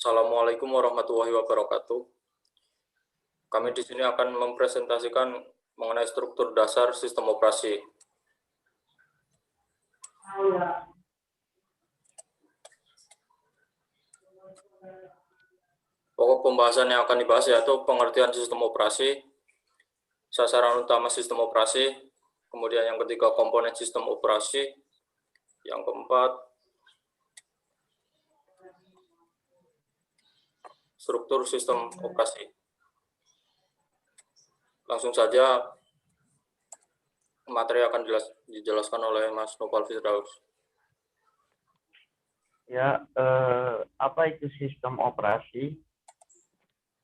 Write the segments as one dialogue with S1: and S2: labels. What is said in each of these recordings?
S1: Assalamualaikum warahmatullahi wabarakatuh. Kami di sini akan mempresentasikan mengenai struktur dasar sistem operasi. Pokok pembahasan yang akan dibahas yaitu pengertian sistem operasi, sasaran utama sistem operasi, kemudian yang ketiga komponen sistem operasi, yang keempat struktur sistem operasi. Langsung saja materi akan dijelaskan oleh Mas Nopal Firdaus.
S2: Ya, apa itu sistem operasi?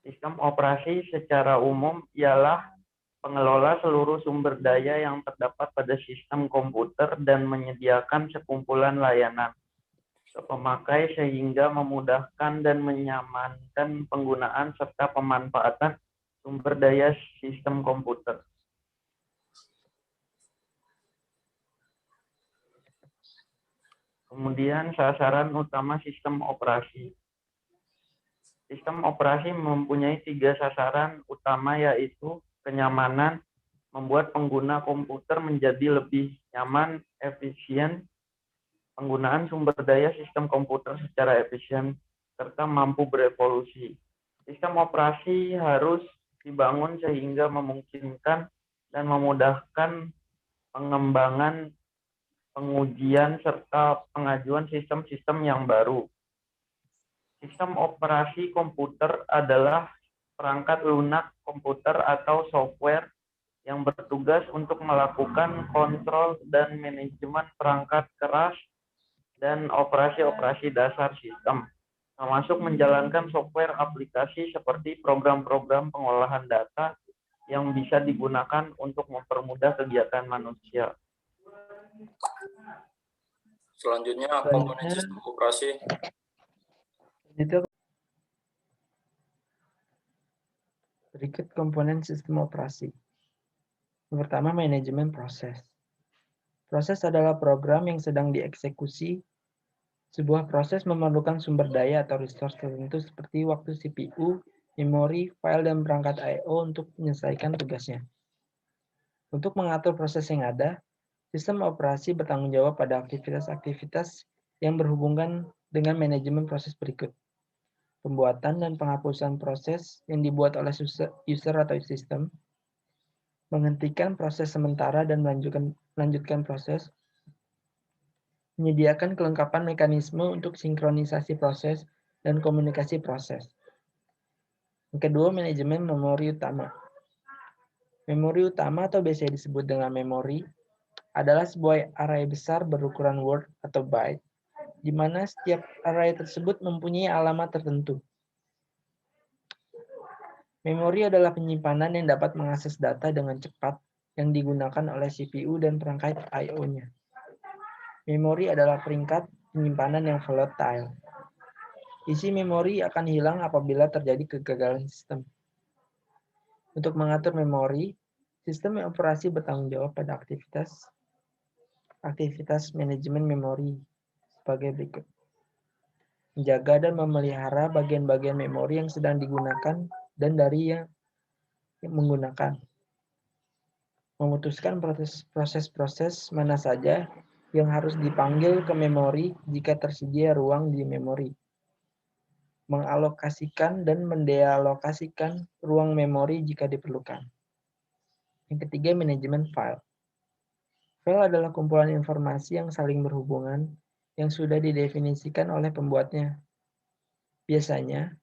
S2: Sistem operasi secara umum ialah pengelola seluruh sumber daya yang terdapat pada sistem komputer dan menyediakan sekumpulan layanan ke pemakai sehingga memudahkan dan menyamankan penggunaan serta pemanfaatan sumber daya sistem komputer. Kemudian sasaran utama sistem operasi. Sistem operasi mempunyai 3 sasaran utama, yaitu kenyamanan, membuat pengguna komputer menjadi lebih nyaman, efisien, penggunaan sumber daya sistem komputer secara efisien, serta mampu berevolusi. Sistem operasi harus dibangun sehingga memungkinkan dan memudahkan pengembangan, pengujian, serta pengajuan sistem-sistem yang baru. Sistem operasi komputer adalah perangkat lunak komputer atau software yang bertugas untuk melakukan kontrol dan manajemen perangkat keras dan operasi-operasi dasar sistem, termasuk menjalankan software aplikasi seperti program-program pengolahan data yang bisa digunakan untuk mempermudah kegiatan manusia.
S1: Selanjutnya komponen sistem operasi.
S3: Berikut komponen sistem operasi. Yang pertama, manajemen proses. Proses adalah program yang sedang dieksekusi. Sebuah proses memerlukan sumber daya atau resource tertentu seperti waktu CPU, memori, file, dan perangkat I/O untuk menyelesaikan tugasnya. Untuk mengatur proses yang ada, sistem operasi bertanggung jawab pada aktivitas-aktivitas yang berhubungan dengan manajemen proses berikut. Pembuatan dan penghapusan proses yang dibuat oleh user atau sistem, menghentikan proses sementara dan melanjutkan proses, menyediakan kelengkapan mekanisme untuk sinkronisasi proses dan komunikasi proses. Yang kedua, manajemen memori utama. Memori utama atau biasa disebut dengan memori adalah sebuah array besar berukuran word atau byte, di mana setiap array tersebut mempunyai alamat tertentu. Memori adalah penyimpanan yang dapat mengakses data dengan cepat yang digunakan oleh CPU dan perangkat I/O-nya. Memori adalah peringkat penyimpanan yang volatile. Isi memori akan hilang apabila terjadi kegagalan sistem. Untuk mengatur memori, sistem operasi bertanggung jawab pada aktivitas manajemen memori sebagai berikut. Menjaga dan memelihara bagian-bagian memori yang sedang digunakan dan dari yang menggunakan. Memutuskan proses-proses mana saja yang harus dipanggil ke memori jika tersedia ruang di memori. Mengalokasikan dan mendealokasikan ruang memori jika diperlukan. Yang ketiga, manajemen file. File adalah kumpulan informasi yang saling berhubungan yang sudah didefinisikan oleh pembuatnya. Biasanya,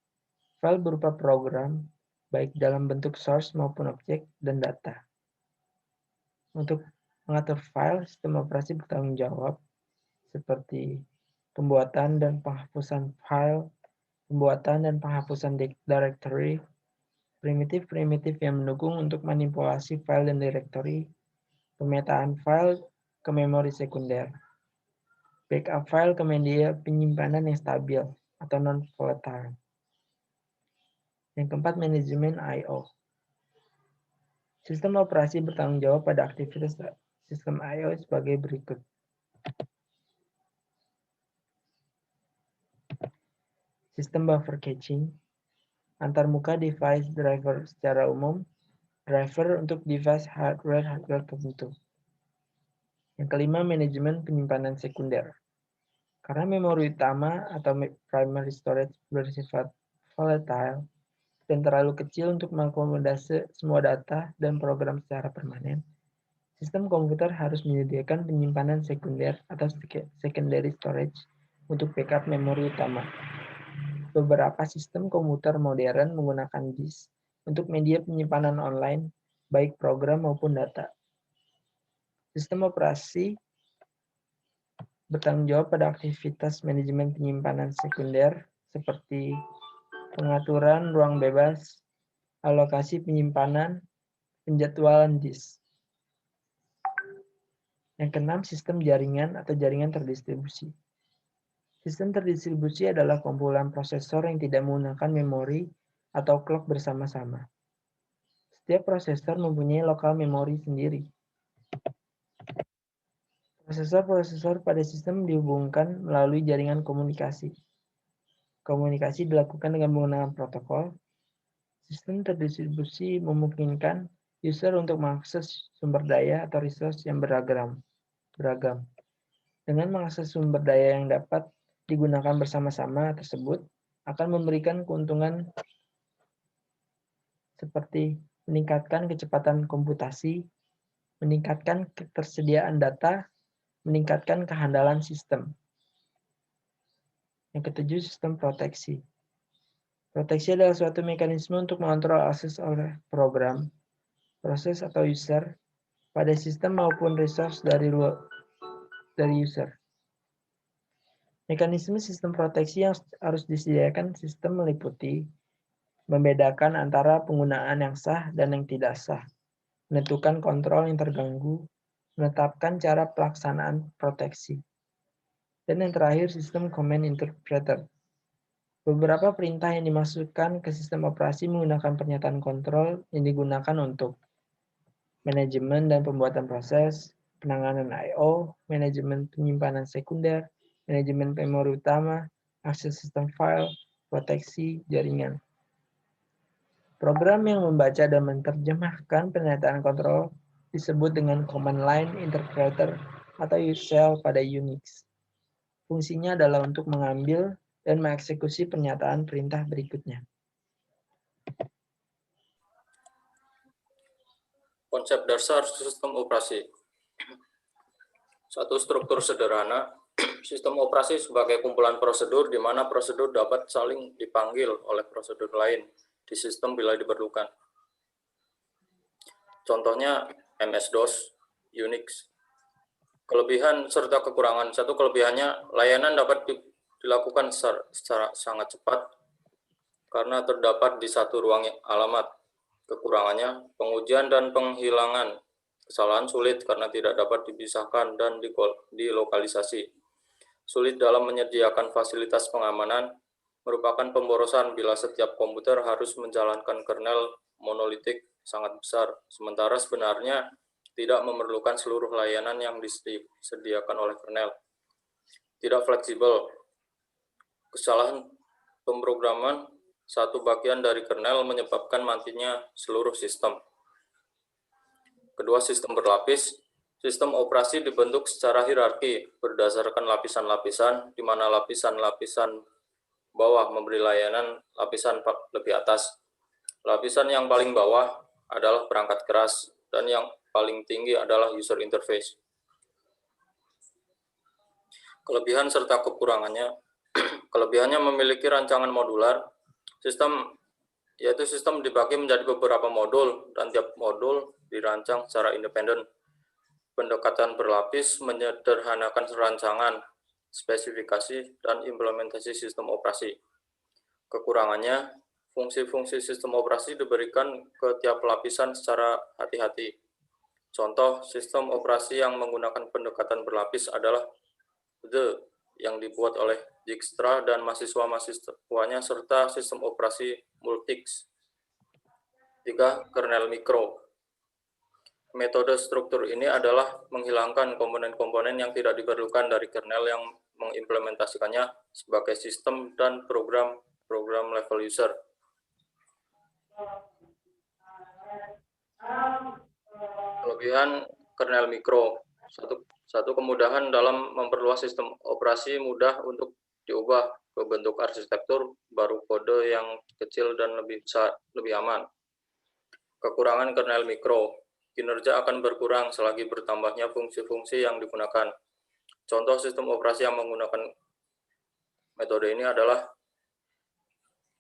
S3: file berupa program, baik dalam bentuk source maupun objek dan data. Untuk mengatur file, sistem operasi bertanggung jawab seperti pembuatan dan penghapusan file, pembuatan dan penghapusan directory, primitif-primitif yang mendukung untuk manipulasi file dan directory, pemetaan file ke memori sekunder, backup file ke media penyimpanan yang stabil atau non-volatile. Yang keempat, manajemen I/O. Sistem operasi bertanggung jawab pada aktivitas sistem I/O sebagai berikut. sistem buffer caching, antarmuka device driver secara umum, driver untuk device hardware tertentu. Yang kelima, manajemen penyimpanan sekunder. Karena memori utama atau primary storage bersifat volatile dan terlalu kecil untuk mengakomodasi semua data dan program secara permanen, sistem komputer harus menyediakan penyimpanan sekunder atau secondary storage untuk backup memori utama. Beberapa sistem komputer modern menggunakan disk untuk media penyimpanan online, baik program maupun data. Sistem operasi bertanggung jawab pada aktivitas manajemen penyimpanan sekunder seperti pengaturan ruang bebas, alokasi penyimpanan, penjadwalan disk. Yang keenam, sistem jaringan atau jaringan terdistribusi. Sistem terdistribusi adalah kumpulan prosesor yang tidak menggunakan memori atau clock bersama-sama. Setiap prosesor mempunyai lokal memori sendiri. Prosesor-prosesor pada sistem dihubungkan melalui jaringan komunikasi. Komunikasi dilakukan dengan menggunakan protokol. Sistem terdistribusi memungkinkan user untuk mengakses sumber daya atau resource yang beragam. Dengan mengakses sumber daya yang dapat digunakan bersama-sama tersebut akan memberikan keuntungan seperti meningkatkan kecepatan komputasi, meningkatkan ketersediaan data, meningkatkan kehandalan sistem. Yang ketujuh, sistem proteksi. Proteksi adalah suatu mekanisme untuk mengontrol akses oleh program, proses atau user pada sistem maupun resource dari user. Mekanisme sistem proteksi yang harus disediakan sistem meliputi membedakan antara penggunaan yang sah dan yang tidak sah, menentukan kontrol yang terganggu, menetapkan cara pelaksanaan proteksi, dan yang terakhir sistem command interpreter. Beberapa perintah yang dimasukkan ke sistem operasi menggunakan pernyataan kontrol yang digunakan untuk manajemen dan pembuatan proses, penanganan I/O, manajemen penyimpanan sekunder, manajemen memori utama, akses sistem file, proteksi jaringan. Program yang membaca dan menerjemahkan pernyataan kontrol disebut dengan command line interpreter atau shell pada Unix. Fungsinya adalah untuk mengambil dan mengeksekusi pernyataan perintah berikutnya.
S1: Konsep dasar sistem operasi. Satu struktur sederhana, sistem operasi sebagai kumpulan prosedur di mana prosedur dapat saling dipanggil oleh prosedur lain di sistem bila diperlukan. Contohnya MS-DOS, Unix. Kelebihan serta kekurangan. Satu kelebihannya, layanan dapat dilakukan secara sangat cepat karena terdapat di satu ruang alamat. Kekurangannya, pengujian dan penghilangan kesalahan sulit karena tidak dapat dipisahkan dan dilokalisasi. Sulit dalam menyediakan fasilitas pengamanan, merupakan pemborosan bila setiap komputer harus menjalankan kernel monolitik sangat besar, sementara sebenarnya tidak memerlukan seluruh layanan yang disediakan oleh kernel. Tidak fleksibel. Kesalahan pemrograman satu bagian dari kernel menyebabkan matinya seluruh sistem. Kedua, sistem berlapis. Sistem operasi dibentuk secara hierarki berdasarkan lapisan-lapisan, di mana lapisan-lapisan bawah memberi layanan lapisan lebih atas. Lapisan yang paling bawah adalah perangkat keras, dan yang paling tinggi adalah user interface. Kelebihan serta kekurangannya. Kelebihannya memiliki rancangan modular. Sistem dibagi menjadi beberapa modul, dan tiap modul dirancang secara independen. Pendekatan berlapis menyederhanakan rancangan, spesifikasi, dan implementasi sistem operasi. Kekurangannya, fungsi-fungsi sistem operasi diberikan ke tiap lapisan secara hati-hati. Contoh sistem operasi yang menggunakan pendekatan berlapis adalah yang dibuat oleh Dijkstra dan mahasiswa-mahasiswanya serta sistem operasi Multics. 3. Kernel mikro. Metode struktur ini adalah menghilangkan komponen-komponen yang tidak diperlukan dari kernel yang mengimplementasikannya sebagai sistem dan program level user. Kelebihan kernel mikro. Satu kemudahan dalam memperluas sistem operasi mudah untuk diubah ke bentuk arsitektur baru kode yang kecil dan lebih besar, lebih aman. Kekurangan kernel mikro. Kinerja akan berkurang selagi bertambahnya fungsi-fungsi yang digunakan. Contoh sistem operasi yang menggunakan metode ini adalah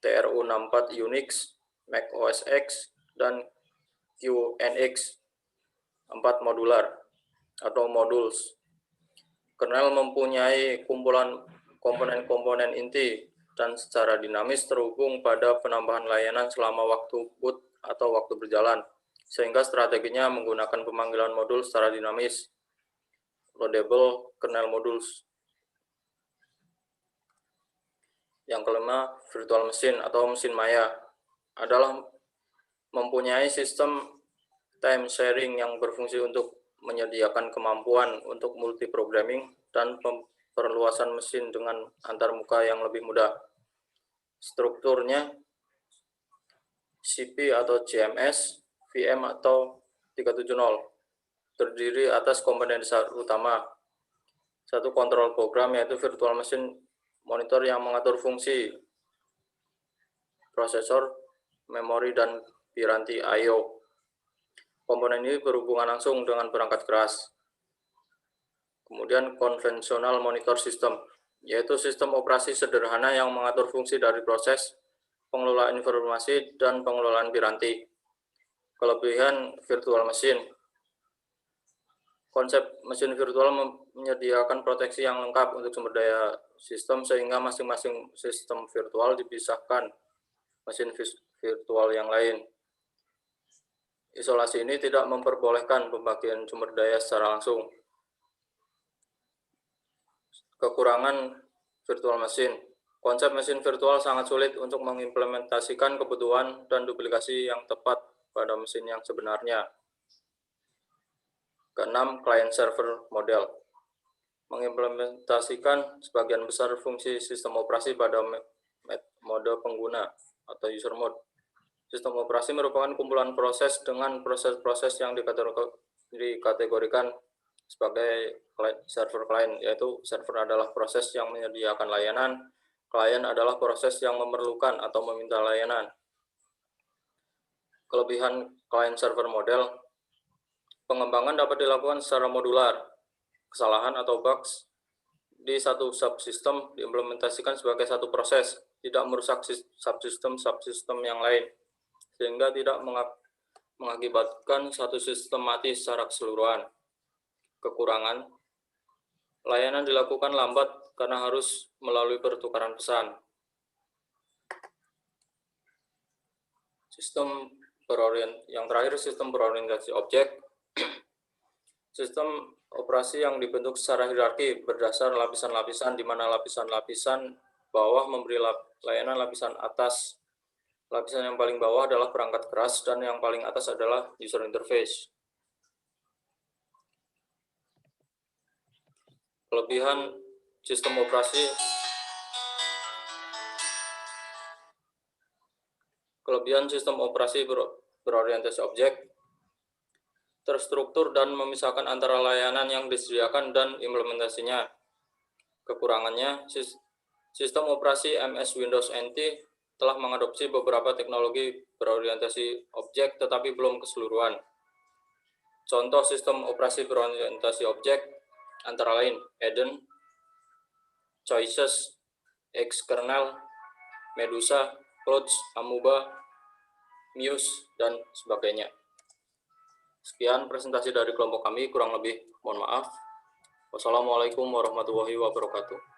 S1: TRU64 Unix, Mac OS X, dan QNX 4 modular atau modules. Kernel mempunyai kumpulan komponen-komponen inti dan secara dinamis terhubung pada penambahan layanan selama waktu boot atau waktu berjalan, sehingga strateginya menggunakan pemanggilan modul secara dinamis. Loadable kernel modules. Yang kelima, virtual machine atau mesin maya adalah mempunyai sistem time sharing yang berfungsi untuk menyediakan kemampuan untuk multi-programming dan perluasan mesin dengan antarmuka yang lebih mudah. Strukturnya CP atau CMS, VM atau 370, terdiri atas komponen dasar utama. Satu kontrol program yaitu virtual machine monitor yang mengatur fungsi prosesor, memori, dan piranti I/O. Komponen ini berhubungan langsung dengan perangkat keras. Kemudian konvensional monitor system, yaitu sistem operasi sederhana yang mengatur fungsi dari proses, pengelolaan informasi, dan pengelolaan piranti. Kelebihan virtual machine. Konsep mesin virtual menyediakan proteksi yang lengkap untuk sumber daya sistem sehingga masing-masing sistem virtual dipisahkan mesin virtual yang lain. Isolasi ini tidak memperbolehkan pembagian sumber daya secara langsung. Kekurangan virtual machine. Konsep mesin virtual sangat sulit untuk mengimplementasikan kebutuhan dan duplikasi yang tepat pada mesin yang sebenarnya. Keenam, client-server model. Mengimplementasikan sebagian besar fungsi sistem operasi pada mode pengguna atau user mode. Sistem operasi merupakan kumpulan proses dengan proses-proses yang dikategorikan sebagai server client, yaitu server adalah proses yang menyediakan layanan, klien adalah proses yang memerlukan atau meminta layanan. Kelebihan client-server model, pengembangan dapat dilakukan secara modular. Kesalahan atau bugs di satu subsistem diimplementasikan sebagai satu proses, tidak merusak subsistem yang lain, sehingga tidak mengakibatkan satu sistem mati secara keseluruhan. Kekurangan, layanan dilakukan lambat karena harus melalui pertukaran pesan. Yang terakhir, sistem berorientasi objek. Sistem operasi yang dibentuk secara hierarki berdasar lapisan-lapisan, di mana lapisan-lapisan bawah memberi layanan lapisan atas. Lapisan yang paling bawah adalah perangkat keras dan yang paling atas adalah user interface. Kelebihan sistem operasi. Kelebihan sistem operasi berorientasi objek, terstruktur dan memisahkan antara layanan yang disediakan dan implementasinya. Kekurangannya, sistem operasi MS Windows NT telah mengadopsi beberapa teknologi berorientasi objek tetapi belum keseluruhan. Contoh sistem operasi berorientasi objek antara lain Eden, Choices, Xkernel, Medusa, Clouds, Amoeba, Muse, dan sebagainya. Sekian presentasi dari kelompok kami, kurang lebih mohon maaf. Wassalamualaikum warahmatullahi wabarakatuh.